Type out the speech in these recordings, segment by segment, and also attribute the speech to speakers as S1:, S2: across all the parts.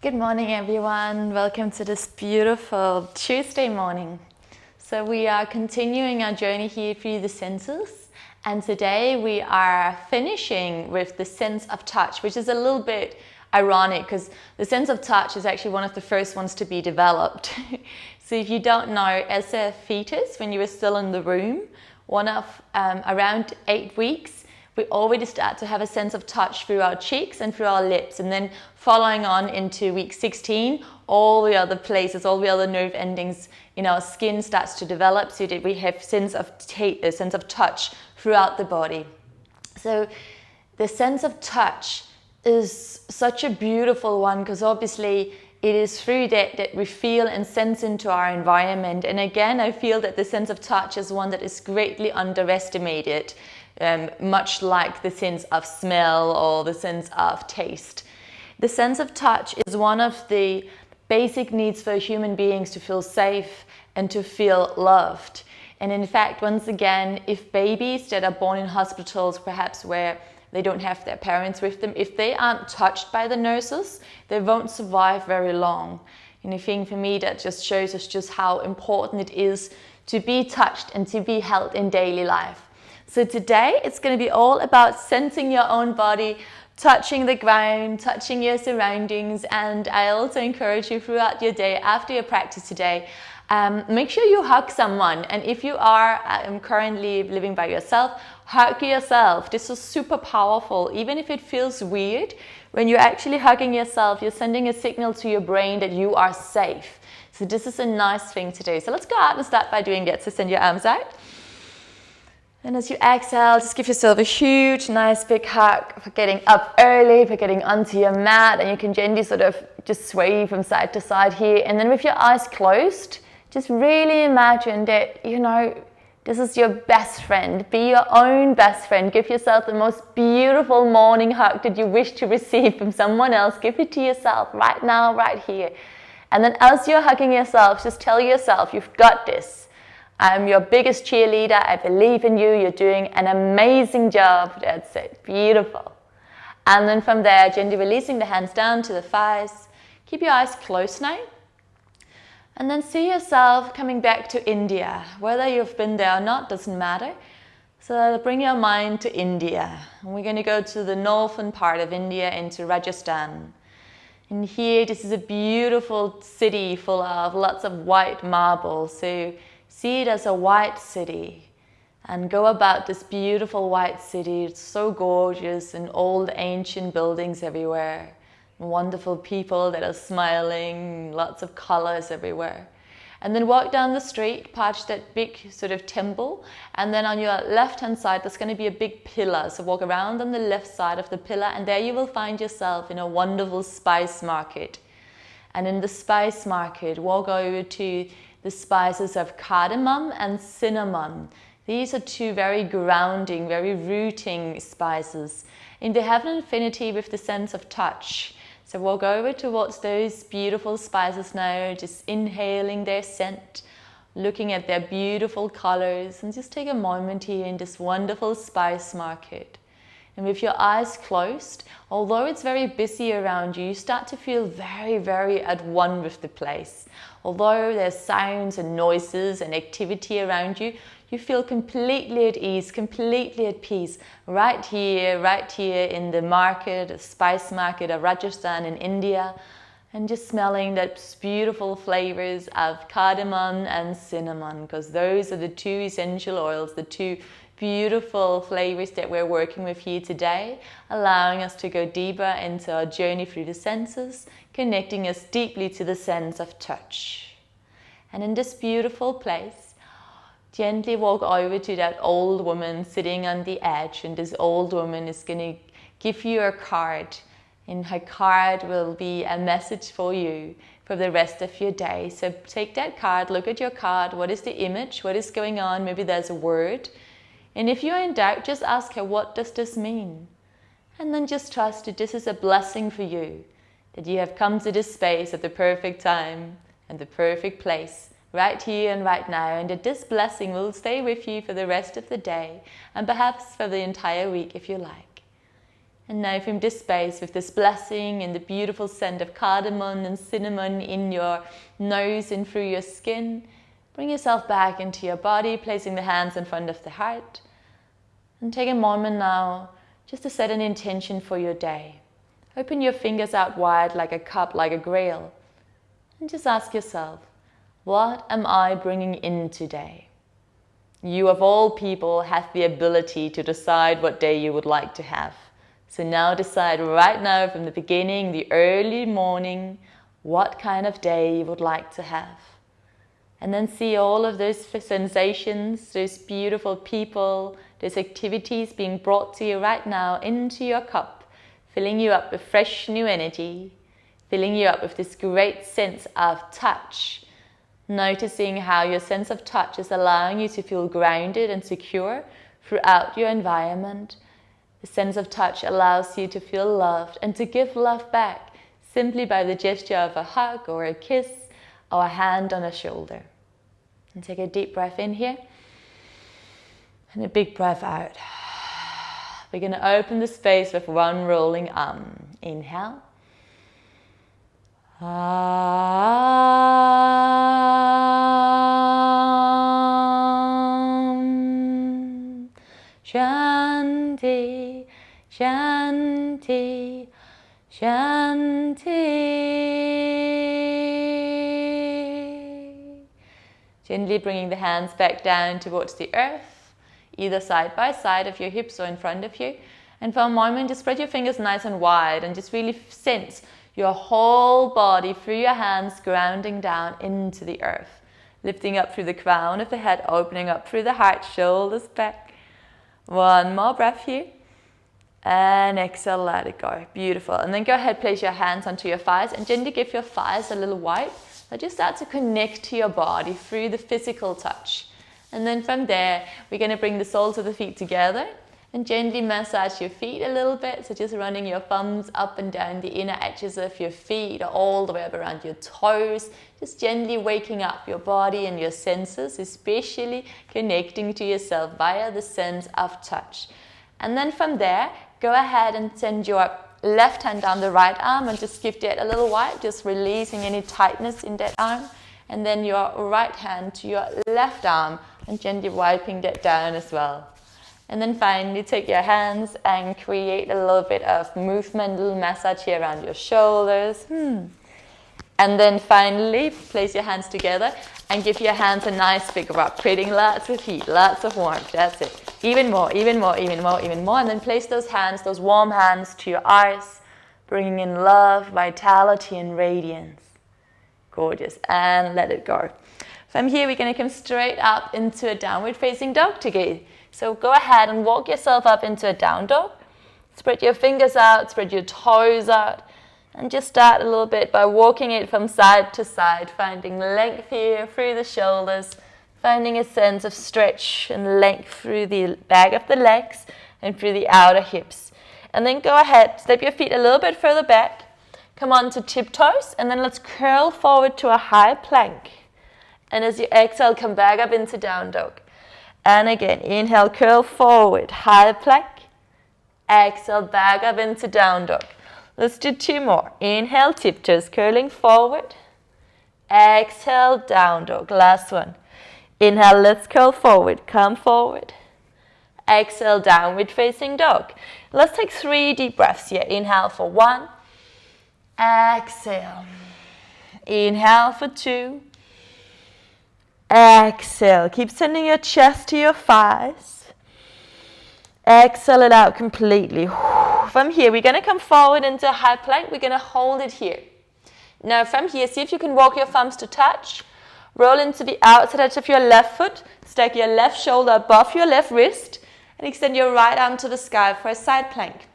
S1: Good morning, everyone. Welcome to this beautiful Tuesday morning. So we are continuing our journey here through the senses, and today we are finishing with the sense of touch, which is a little bit ironic because the sense of touch is actually one of the first ones to be developed. So if you don't know, as a fetus, when you were still in the womb, around 8 weeks, we already start to have a sense of touch through our cheeks and through our lips. And then following on into week 16, all the other places, all the other nerve endings in our skin starts to develop so that we have a sense of touch throughout the body. So the sense of touch is such a beautiful one because obviously it is through that we feel and sense into our environment. And again, I feel that the sense of touch is one that is greatly underestimated. Much like the sense of smell or the sense of taste. The sense of touch is one of the basic needs for human beings to feel safe and to feel loved. And in fact, once again, if babies that are born in hospitals, perhaps where they don't have their parents with them, if they aren't touched by the nurses, they won't survive very long. And I think for me that just shows us just how important it is to be touched and to be held in daily life. So today it's going to be all about sensing your own body, touching the ground, touching your surroundings, and I also encourage you throughout your day, after your practice today, make sure you hug someone. And if you are currently living by yourself, hug yourself. This is super powerful. Even if it feels weird, when you're actually hugging yourself, you're sending a signal to your brain that you are safe. So this is a nice thing to do. So let's go out and start by doing that. So send your arms out. And as you exhale, just give yourself a huge, nice big hug for getting up early, for getting onto your mat, and you can gently sort of just sway from side to side here. And then with your eyes closed, just really imagine that, this is your best friend. Be your own best friend. Give yourself the most beautiful morning hug that you wish to receive from someone else. Give it to yourself right now, right here. And then as you're hugging yourself, just tell yourself, you've got this. I'm your biggest cheerleader. I believe in you. You're doing an amazing job. That's it. Beautiful. And then from there, gently releasing the hands down to the thighs. Keep your eyes closed now. And then see yourself coming back to India. Whether you've been there or not doesn't matter. So bring your mind to India. And we're going to go to the northern part of India, into Rajasthan. And here, this is a beautiful city full of lots of white marble. So see it as a white city and go about this beautiful white city. It's so gorgeous, and old ancient buildings everywhere, and wonderful people that are smiling, lots of colors everywhere. And then walk down the street past that big sort of temple, and then on your left hand side there's going to be a big pillar. So walk around on the left side of the pillar, and there you will find yourself in a wonderful spice market. And in the spice market, walk over to the spices of cardamom and cinnamon. These are two very grounding, very rooting spices. And they have an affinity with the sense of touch. So walk over towards those beautiful spices now, just inhaling their scent, looking at their beautiful colors, and just take a moment here in this wonderful spice market. And with your eyes closed, although it's very busy around you, you start to feel very, very at one with the place. Although there's sounds and noises and activity around you, you feel completely at ease, completely at peace, right here in the market, the spice market of Rajasthan in India, and just smelling those beautiful flavors of cardamom and cinnamon, because those are the two essential oils, the two beautiful flavors that we're working with here today, allowing us to go deeper into our journey through the senses, connecting us deeply to the sense of touch. And in this beautiful place, gently walk over to that old woman sitting on the edge, and this old woman is going to give you a card, and her card will be a message for you for the rest of your day. So take that card, look at your card, what is the image, what is going on, maybe there's a word. And if you're in doubt, just ask her, what does this mean? And then just trust that this is a blessing for you, that you have come to this space at the perfect time and the perfect place, right here and right now, and that this blessing will stay with you for the rest of the day and perhaps for the entire week if you like. And now from this space, with this blessing and the beautiful scent of cardamom and cinnamon in your nose and through your skin, bring yourself back into your body, placing the hands in front of the heart. And take a moment now just to set an intention for your day. Open your fingers out wide like a cup, like a grail. And just ask yourself, what am I bringing in today? You of all people have the ability to decide what day you would like to have. So now decide right now from the beginning, the early morning, what kind of day you would like to have. And then see all of those sensations, those beautiful people, those activities being brought to you right now into your cup, filling you up with fresh new energy, filling you up with this great sense of touch. Noticing how your sense of touch is allowing you to feel grounded and secure throughout your environment. The sense of touch allows you to feel loved and to give love back simply by the gesture of a hug or a kiss or a hand on a shoulder. And take a deep breath in here and a big breath out. We're going to open the space with one rolling Inhale. Shanti, Shanti, Shanti. Gently bringing the hands back down towards the earth, either side by side of your hips or in front of you. And for a moment, just spread your fingers nice and wide and just really sense your whole body through your hands grounding down into the earth. Lifting up through the crown of the head, opening up through the heart, shoulders back. One more breath here. And exhale, let it go. Beautiful. And then go ahead, place your hands onto your thighs and gently give your thighs a little wipe. So just start to connect to your body through the physical touch. And then from there, we're going to bring the soles of the feet together and gently massage your feet a little bit. So just running your thumbs up and down the inner edges of your feet, all the way up around your toes. Just gently waking up your body and your senses, especially connecting to yourself via the sense of touch. And then from there, go ahead and send your left hand down the right arm and just give that a little wipe, just releasing any tightness in that arm. And then your right hand to your left arm and gently wiping that down as well. And then finally take your hands and create a little bit of movement, a little massage here around your shoulders. And then finally place your hands together and give your hands a nice big rub, creating lots of heat, lots of warmth. That's it. Even more, even more, even more, even more. And then place those hands, those warm hands to your eyes, bringing in love, vitality, and radiance. Gorgeous. And let it go. From here, we're going to come straight up into a downward facing dog together. So go ahead and walk yourself up into a down dog. Spread your fingers out, spread your toes out. And just start a little bit by walking it from side to side, finding length here through the shoulders, finding a sense of stretch and length through the back of the legs and through the outer hips. And then go ahead, step your feet a little bit further back, come on to tiptoes, and then let's curl forward to a high plank. And as you exhale, come back up into down dog. And again, inhale, curl forward, high plank. Exhale, back up into down dog. Let's do two more. Inhale, tiptoes, curling forward. Exhale, down dog. Last one. Inhale, let's curl forward. Come forward. Exhale, downward facing dog. Let's take 3 deep breaths here. Inhale for 1. Exhale. Inhale for 2. Exhale. Keep sending your chest to your thighs. Exhale it out completely. From here, we're going to come forward into a high plank. We're going to hold it here. Now from here, see if you can walk your thumbs to touch. Roll into the outside edge of your left foot. Stack your left shoulder above your left wrist. And extend your right arm to the sky for a side plank.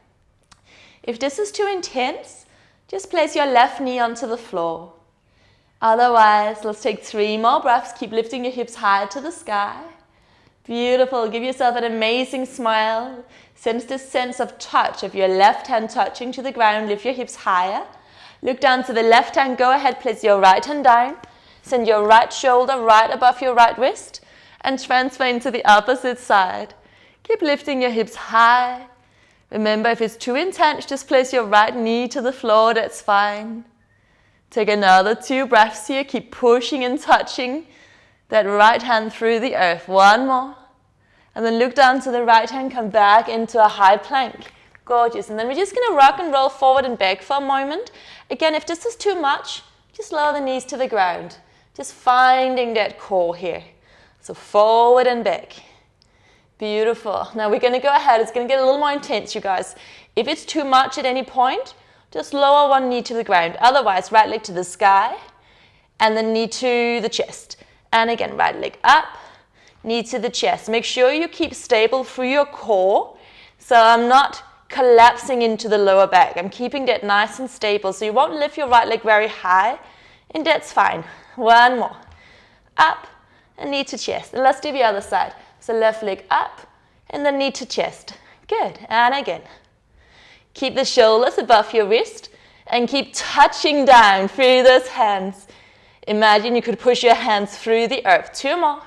S1: If this is too intense, just place your left knee onto the floor. Otherwise, let's take 3 more breaths. Keep lifting your hips high to the sky. Beautiful. Give yourself an amazing smile. Sense this sense of touch of your left hand touching to the ground. Lift your hips higher. Look down to the left hand. Go ahead, place your right hand down. Send your right shoulder right above your right wrist and transfer into the opposite side. Keep lifting your hips high. Remember, if it's too intense, just place your right knee to the floor, that's fine. Take another 2 breaths here. Keep pushing and touching that right hand through the earth. One more. And then look down to the right hand, come back into a high plank. Gorgeous. And then we're just going to rock and roll forward and back for a moment. Again, if this is too much, just lower the knees to the ground. Just finding that core here. So forward and back. Beautiful. Now we're going to go ahead. It's going to get a little more intense, you guys. If it's too much at any point, just lower one knee to the ground. Otherwise, right leg to the sky and then knee to the chest. And again, right leg up, knee to the chest. Make sure you keep stable through your core. So I'm not collapsing into the lower back. I'm keeping that nice and stable. So you won't lift your right leg very high, and that's fine. One more. Up and knee to chest. And let's do the other side. So left leg up and then knee to chest. Good. And again. Keep the shoulders above your wrist and keep touching down through those hands. Imagine you could push your hands through the earth. 2 more.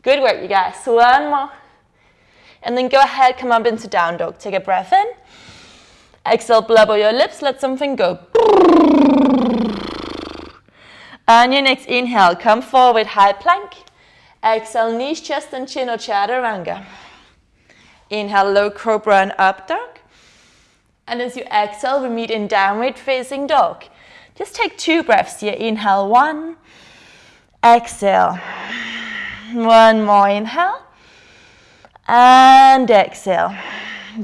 S1: Good work, you guys. 1 more. And then go ahead, come up into down dog. Take a breath in. Exhale, blubber your lips. Let something go. On your next inhale, come forward, high plank. Exhale, knees, chest, and chin or chaturanga. Inhale, low cobra and up dog. And as you exhale, we meet in downward facing dog. Just take 2 breaths here. Inhale, 1. Exhale. 1 more inhale. And exhale.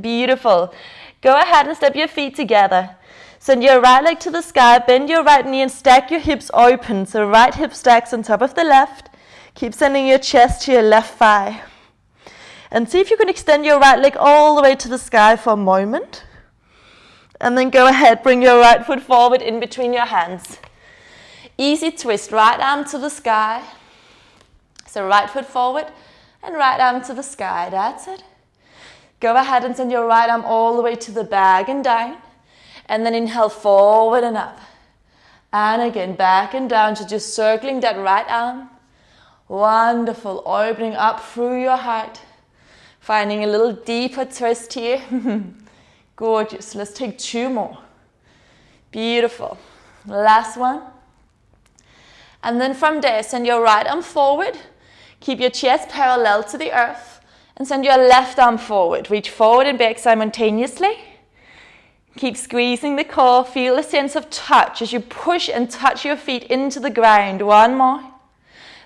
S1: Beautiful. Go ahead and step your feet together. Send your right leg to the sky, bend your right knee and stack your hips open. So right hip stacks on top of the left. Keep sending your chest to your left thigh. And see if you can extend your right leg all the way to the sky for a moment. And then go ahead, bring your right foot forward in between your hands. Easy twist, right arm to the sky. So right foot forward and right arm to the sky, that's it. Go ahead and send your right arm all the way to the back and down. And then inhale forward and up. And again, back and down, so just circling that right arm. Wonderful, opening up through your heart. Finding a little deeper twist here. Gorgeous. Let's take 2 more. Beautiful. Last one. And then from there, send your right arm forward. Keep your chest parallel to the earth. And send your left arm forward. Reach forward and back simultaneously. Keep squeezing the core. Feel a sense of touch as you push and touch your feet into the ground. 1 more.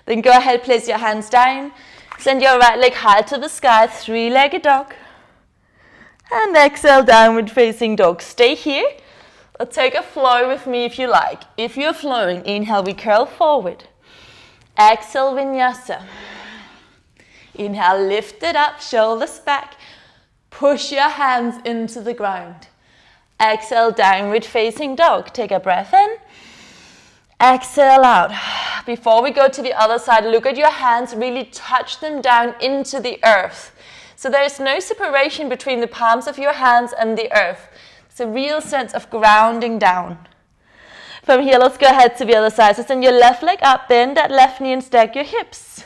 S1: Then go ahead, place your hands down. Send your right leg high to the sky. 3-legged dog. And exhale, downward facing dog. Stay here. Or take a flow with me if you like. If you're flowing, inhale, we curl forward. Exhale, vinyasa. Inhale, lift it up, shoulders back. Push your hands into the ground. Exhale, downward facing dog. Take a breath in. Exhale out. Before we go to the other side, look at your hands. Really touch them down into the earth. So there is no separation between the palms of your hands and the earth. It's a real sense of grounding down. From here, let's go ahead to the other side. So send your left leg up, bend that left knee and stack your hips.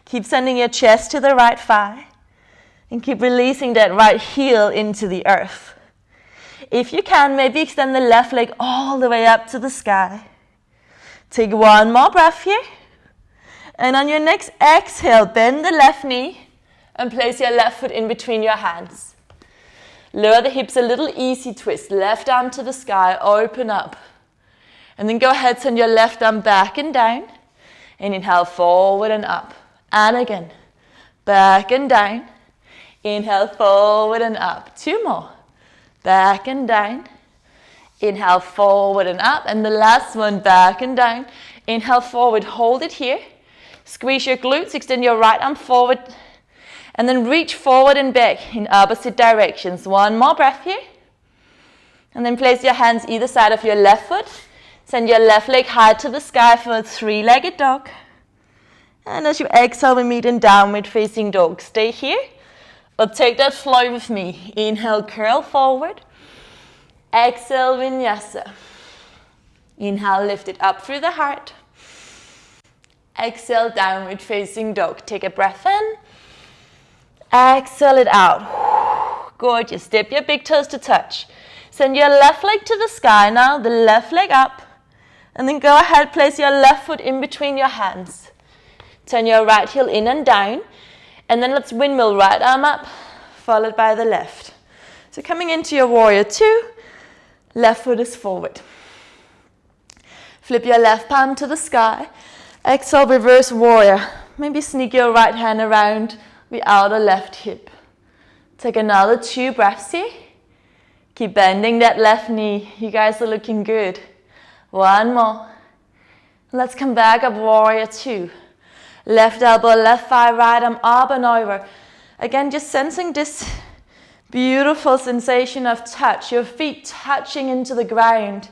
S1: Keep sending your chest to the right thigh. And keep releasing that right heel into the earth. If you can, maybe extend the left leg all the way up to the sky. Take 1 more breath here. And on your next exhale, bend the left knee. And place your left foot in between your hands. Lower the hips a little, easy twist. Left arm to the sky, open up. And then go ahead, send your left arm back and down. And inhale forward and up. And again, back and down. Inhale forward and up. 2 more. Back and down. Inhale forward and up. And the last one, back and down. Inhale forward, hold it here. Squeeze your glutes, extend your right arm forward. And then reach forward and back in opposite directions. 1 more breath here. And then place your hands either side of your left foot. Send your left leg high to the sky for a 3-legged dog. And as you exhale, we meet in downward facing dog. Stay here. Or take that flow with me. Inhale, curl forward. Exhale, vinyasa. Inhale, lift it up through the heart. Exhale, downward facing dog. Take a breath in. Exhale it out. Gorgeous. Step your big toes to touch. Send your left leg to the sky now, the left leg up. And then go ahead, place your left foot in between your hands. Turn your right heel in and down. And then let's windmill right arm up, followed by the left. So coming into your warrior two, left foot is forward. Flip your left palm to the sky. Exhale, reverse warrior. Maybe sneak your right hand around the outer left hip. Take another 2 breaths here. Keep bending that left knee. You guys are looking good. 1 more. Let's come back up, warrior two. Left elbow, left thigh, right arm up and over. Again, just sensing this beautiful sensation of touch. Your feet touching into the ground.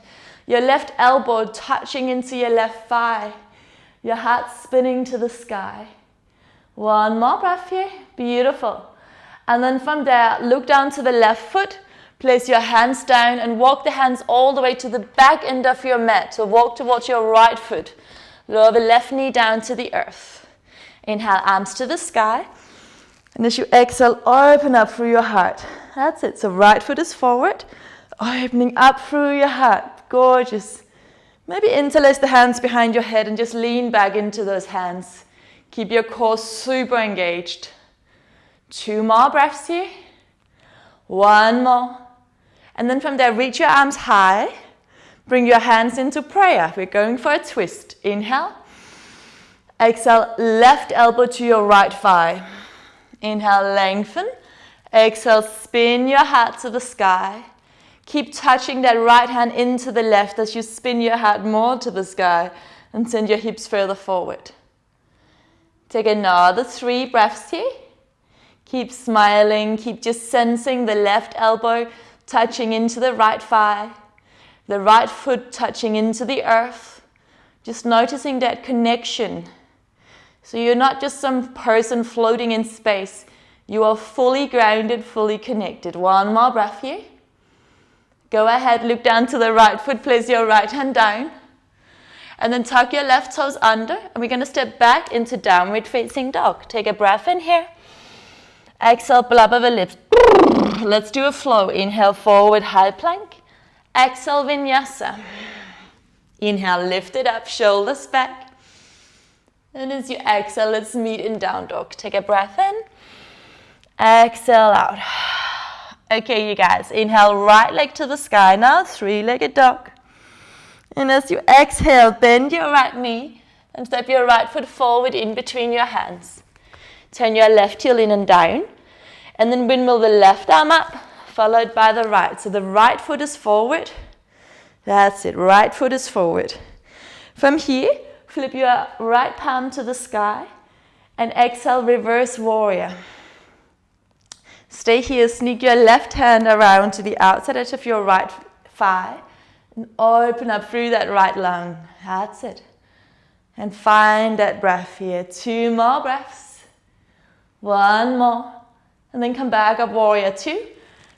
S1: Your left elbow touching into your left thigh. Your heart spinning to the sky. 1 more breath here. Beautiful. And then from there, look down to the left foot. Place your hands down and walk the hands all the way to the back end of your mat. So walk towards your right foot. Lower the left knee down to the earth. Inhale, arms to the sky. And as you exhale, open up through your heart. That's it. So right foot is forward. Opening up through your heart. Gorgeous. Maybe interlace the hands behind your head and just lean back into those hands. Keep your core super engaged. 2 more breaths here. 1 more. And then from there, reach your arms high. Bring your hands into prayer. We're going for a twist. Inhale. Exhale, left elbow to your right thigh. Inhale, lengthen. Exhale, spin your heart to the sky. Keep touching that right hand into the left as you spin your heart more to the sky and send your hips further forward. Take another 3 breaths here. Keep smiling. Keep just sensing the left elbow touching into the right thigh. The right foot touching into the earth. Just noticing that connection. So you're not just some person floating in space. You are fully grounded, fully connected. 1 more breath here. Go ahead, look down to the right foot, place your right hand down. And then tuck your left toes under. And we're going to step back into downward facing dog. Take a breath in here. Exhale, blubber the lips. Let's do a flow. Inhale, forward, high plank. Exhale, vinyasa. Inhale, lift it up, shoulders back. And as you exhale, let's meet in down dog. Take a breath in. Exhale out. Okay, you guys. Inhale, right leg to the sky now. 3-legged dog. And as you exhale, bend your right knee and step your right foot forward in between your hands. Turn your left heel in and down. And then windmill the left arm up, followed by the right. So the right foot is forward. That's it. Right foot is forward. From here, flip your right palm to the sky. And exhale, reverse warrior. Stay here. Sneak your left hand around to the outside edge of your right thigh. And open up through that right lung. That's it. And find that breath here. 2 more breaths. 1 more. And then come back up, warrior two.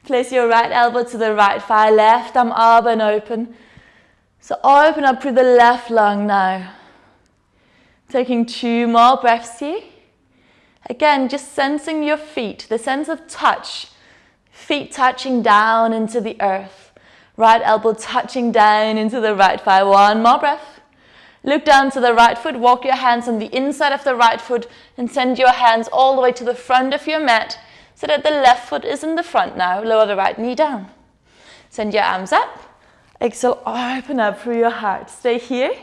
S1: Place your right elbow to the right thigh, left arm up and open. So open up through the left lung now. Taking 2 more breaths here. Again, just sensing your feet, the sense of touch. Feet touching down into the earth. Right elbow touching down into the right thigh. 1 more breath. Look down to the right foot, walk your hands on the inside of the right foot and send your hands all the way to the front of your mat so that the left foot is in the front now. Lower the right knee down. Send your arms up. Exhale, open up through your heart. Stay here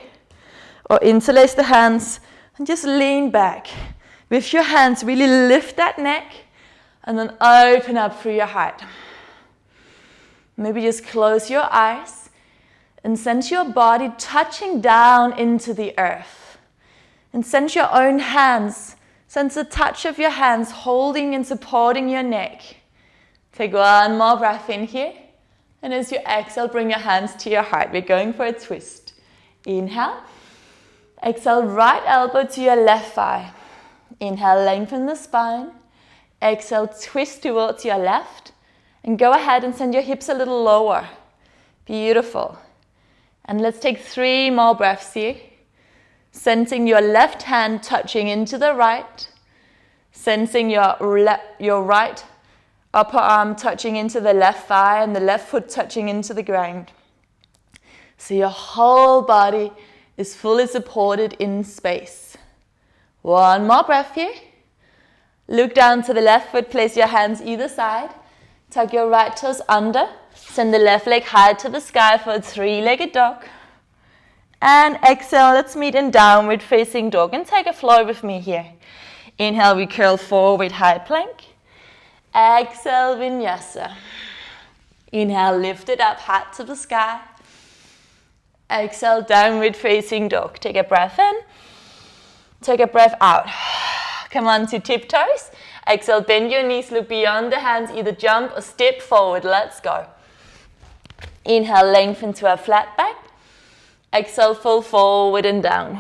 S1: or interlace the hands and just lean back. With your hands, really lift that neck and then open up through your heart. Maybe just close your eyes. And sense your body touching down into the earth. And sense your own hands. Sense the touch of your hands holding and supporting your neck. Take 1 more breath in here. And as you exhale, bring your hands to your heart. We're going for a twist. Inhale. Exhale, right elbow to your left thigh. Inhale, lengthen the spine. Exhale, twist towards your left. And go ahead and send your hips a little lower. Beautiful. And let's take 3 more breaths here. Sensing your left hand touching into the right. Sensing your right Upper arm touching into the left thigh and the left foot touching into the ground. So your whole body is fully supported in space. One more breath here. Look down to the left foot, place your hands either side. Tuck your right toes under. Send the left leg high to the sky for a three-legged dog. And exhale, let's meet in downward facing dog and take a flow with me here. Inhale, we curl forward, high plank. Exhale, vinyasa. Inhale, lift it up, hat to the sky. Exhale, downward facing dog. Take a breath in. Take a breath out. Come on to tiptoes. Exhale, bend your knees, look beyond the hands, either jump or step forward. Let's go. Inhale, lengthen to a flat back. Exhale, fold forward and down.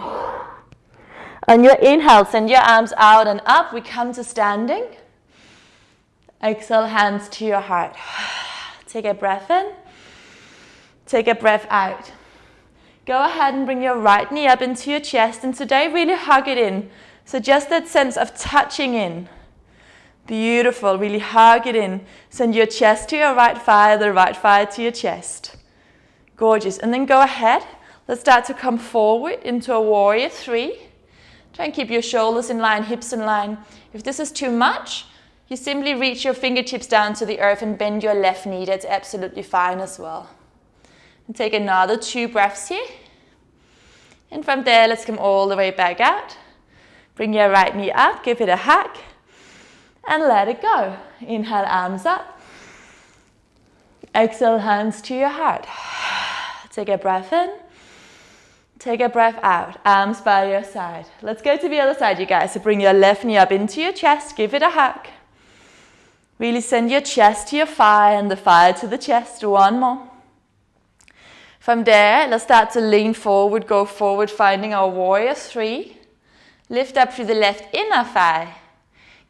S1: On your inhale, send your arms out and up. We come to standing. Exhale, hands to your heart. Take a breath in. Take a breath out. Go ahead and bring your right knee up into your chest, and today really hug it in. So just that sense of touching in. Beautiful, really hug it in. Send your chest to your right thigh, the right thigh to your chest. Gorgeous. And then go ahead. Let's start to come forward into a warrior three. Try and keep your shoulders in line, hips in line. If this is too much, you simply reach your fingertips down to the earth and bend your left knee. That's absolutely fine as well. And take another 2 breaths here. And from there, let's come all the way back out. Bring your right knee up, give it a hug, and let it go. Inhale, arms up. Exhale, hands to your heart. Take a breath in. Take a breath out. Arms by your side. Let's go to the other side, you guys. So bring your left knee up into your chest, give it a hug. Really send your chest to your thigh and the thigh to the chest. One more. From there, let's start to lean forward, go forward, finding our warrior three. Lift up through the left inner thigh.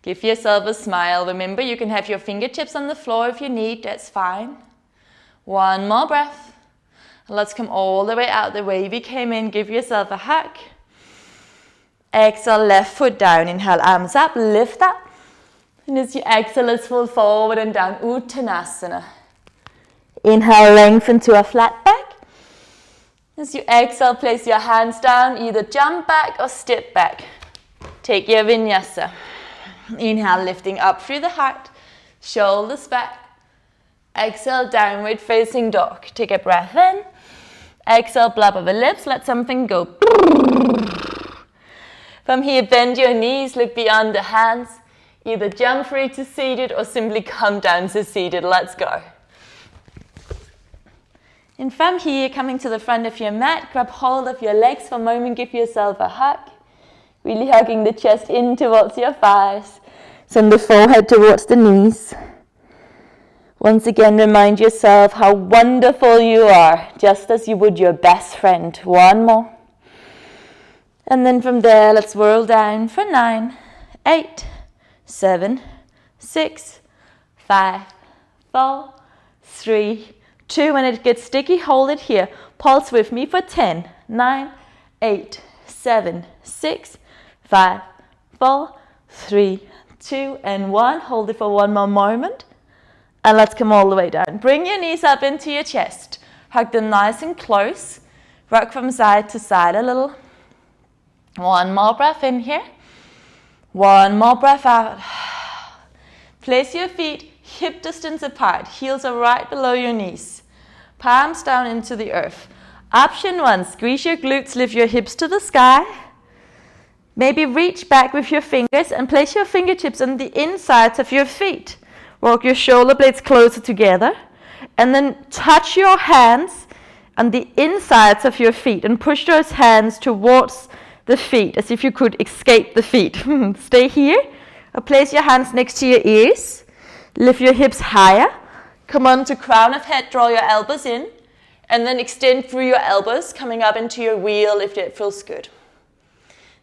S1: Give yourself a smile. Remember, you can have your fingertips on the floor if you need, that's fine. One more breath. And let's come all the way out the way we came in. Give yourself a hug. Exhale, left foot down. Inhale, arms up, lift up. And as you exhale, let's fold forward and down, Uttanasana. Inhale, lengthen to a flat back. As you exhale, place your hands down, either jump back or step back. Take your vinyasa. Inhale, lifting up through the heart, shoulders back. Exhale, downward facing dog. Take a breath in. Exhale, blubber the lips, let something go. From here, bend your knees, look beyond the hands. Either jump through to seated or simply come down to seated. Let's go. And from here, coming to the front of your mat, grab hold of your legs for a moment, give yourself a hug. Really hugging the chest in towards your thighs. Send the forehead towards the knees. Once again, remind yourself how wonderful you are, just as you would your best friend. One more. And then from there, let's whirl down for 9, 8, 7, 6, 5, 4, 3, 2. When it gets sticky, hold it here. Pulse with me for 10, 9, 8, 7, 6, 5, 4, 3, 2, and 1. Hold it for one more moment. And let's come all the way down. Bring your knees up into your chest. Hug them nice and close. Rock from side to side a little. One more breath in here. One more breath out. Place your feet hip distance apart. Heels are right below your knees. Palms down into the earth. Option 1, squeeze your glutes, lift your hips to the sky. Maybe reach back with your fingers and place your fingertips on the insides of your feet. Walk your shoulder blades closer together. And then touch your hands on the insides of your feet and push those hands towards the feet as if you could escape the feet. Stay here. Or place your hands next to your ears. Lift your hips higher. Come on to crown of head, draw your elbows in. And then extend through your elbows, coming up into your wheel if it feels good.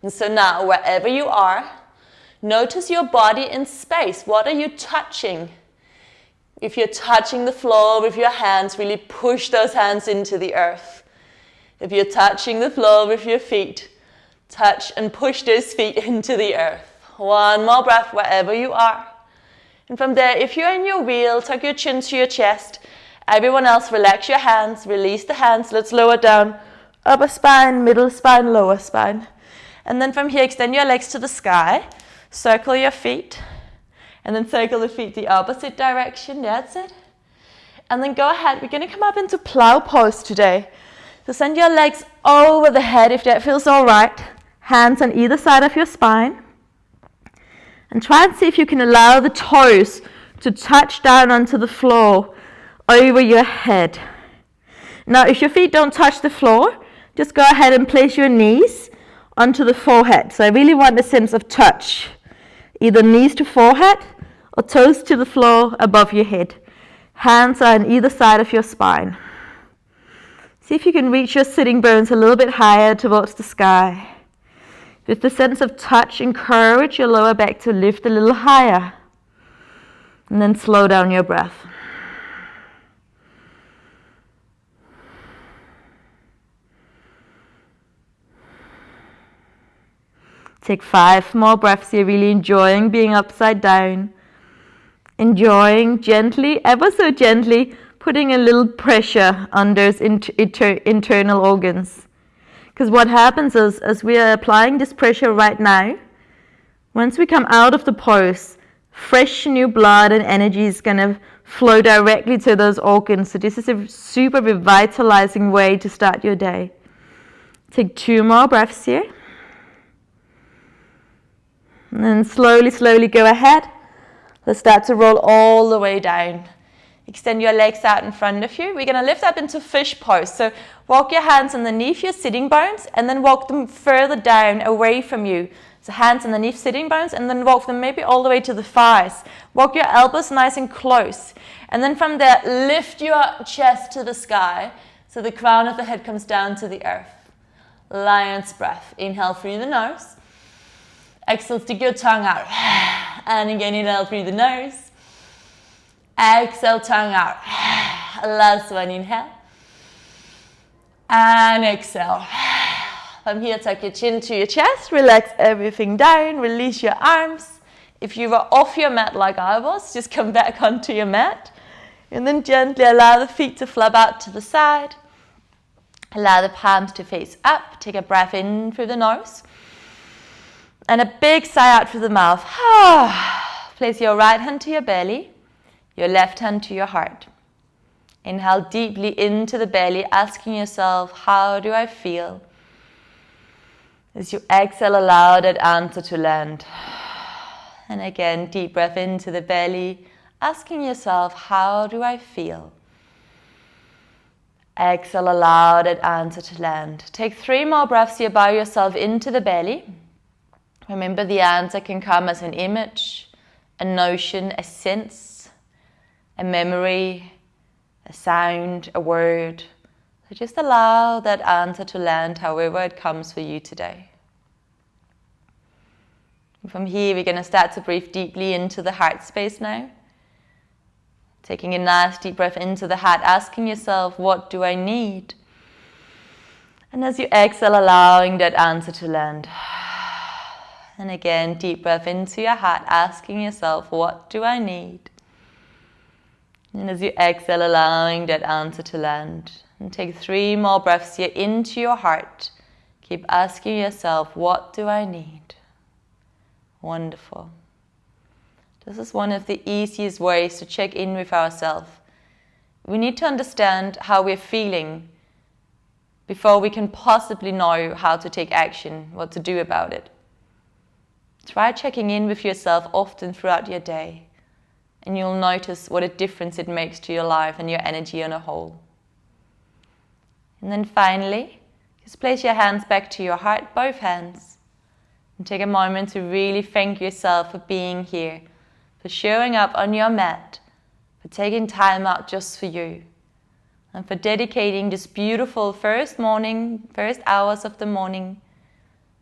S1: And so now, wherever you are, notice your body in space. What are you touching? If you're touching the floor with your hands, really push those hands into the earth. If you're touching the floor with your feet, touch and push those feet into the earth. One more breath wherever you are. And from there, if you're in your wheel, tuck your chin to your chest. Everyone else, relax your hands, release the hands. Let's lower down, upper spine, middle spine, lower spine. And then from here, extend your legs to the sky. Circle your feet. And then circle the feet the opposite direction. That's it. And then go ahead. We're going to come up into Plow Pose today. So send your legs over the head if that feels all right. Hands on either side of your spine. And try and see if you can allow the toes to touch down onto the floor over your head. Now, if your feet don't touch the floor, just go ahead and place your knees onto the forehead. So I really want a sense of touch. Either knees to forehead or toes to the floor above your head. Hands are on either side of your spine. See if you can reach your sitting bones a little bit higher towards the sky. With the sense of touch, encourage your lower back to lift a little higher. And then slow down your breath. Take 5 more breaths here, really enjoying being upside down. Enjoying gently, ever so gently, putting a little pressure on those internal organs. Because what happens is, as we are applying this pressure right now, once we come out of the pose, fresh new blood and energy is going to flow directly to those organs. So this is a super revitalizing way to start your day. Take 2 more breaths here. And then slowly, slowly go ahead. Let's start to roll all the way down. Extend your legs out in front of you. We're going to lift up into fish pose. So walk your hands underneath your sitting bones and then walk them further down away from you. So hands underneath sitting bones and then walk them maybe all the way to the thighs. Walk your elbows nice and close. And then from there, lift your chest to the sky so the crown of the head comes down to the earth. Lion's breath. Inhale through the nose. Exhale, stick your tongue out. And again, inhale through the nose. Exhale, tongue out. Last one, inhale. And exhale. From here, tuck your chin to your chest. Relax everything down. Release your arms. If you were off your mat like I was, just come back onto your mat. And then gently allow the feet to flop out to the side. Allow the palms to face up. Take a breath in through the nose. And a big sigh out through the mouth. Place your right hand to your belly, your left hand to your heart. Inhale deeply into the belly, asking yourself, how do I feel? As you exhale, allow that answer to land. And again, deep breath into the belly, asking yourself, how do I feel? Exhale, allow that answer to land. Take 3 more breaths here, bow yourself into the belly. Remember, the answer can come as an image, a notion, a sense, a memory, a sound, a word. So just allow that answer to land however it comes for you today. And from here, we're going to start to breathe deeply into the heart space now. Taking a nice deep breath into the heart, asking yourself, what do I need? And as you exhale, allowing that answer to land. And again, deep breath into your heart, asking yourself, what do I need? And as you exhale, allowing that answer to land. And take 3 more breaths here into your heart. Keep asking yourself, what do I need? Wonderful. This is one of the easiest ways to check in with ourselves. We need to understand how we're feeling before we can possibly know how to take action, what to do about it. Try checking in with yourself often throughout your day, and you'll notice what a difference it makes to your life and your energy on a whole. And then finally, just place your hands back to your heart, both hands, and take a moment to really thank yourself for being here, for showing up on your mat, for taking time out just for you, and for dedicating this beautiful first hours of the morning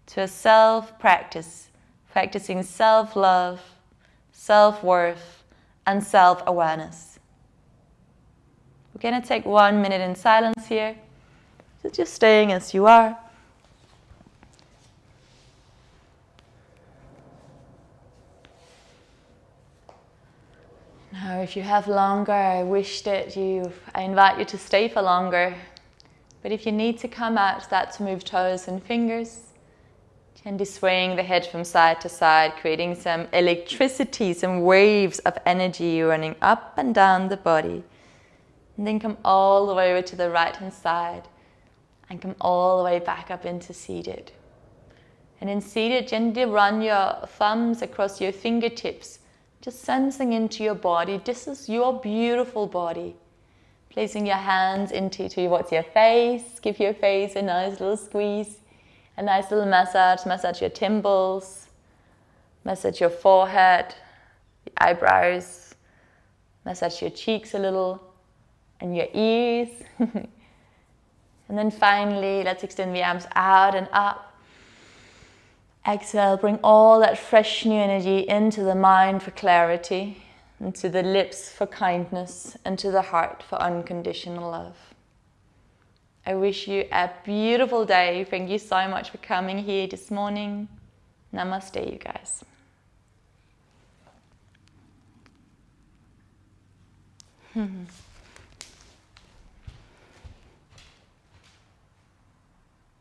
S1: to a self-practice, practicing self-love, self-worth, and self-awareness. We're going to take 1 minute in silence here, so just staying as you are. if you have longer, I invite you to stay for longer. But if you need to come out, start to move toes and fingers. Gently swaying the head from side to side, creating some electricity, some waves of energy running up and down the body. And then come all the way over to the right hand side and come all the way back up into seated. And in seated, gently run your thumbs across your fingertips, just sensing into your body. This is your beautiful body. Placing your hands towards your face. Give your face a nice little squeeze, a nice little massage. Massage your temples, massage your forehead, your eyebrows, massage your cheeks a little, and your ears. And then finally, let's extend the arms out and up. Exhale, bring all that fresh new energy into the mind for clarity, into the lips for kindness, and to the heart for unconditional love. I wish you a beautiful day. Thank you so much for coming here this morning. Namaste, you guys.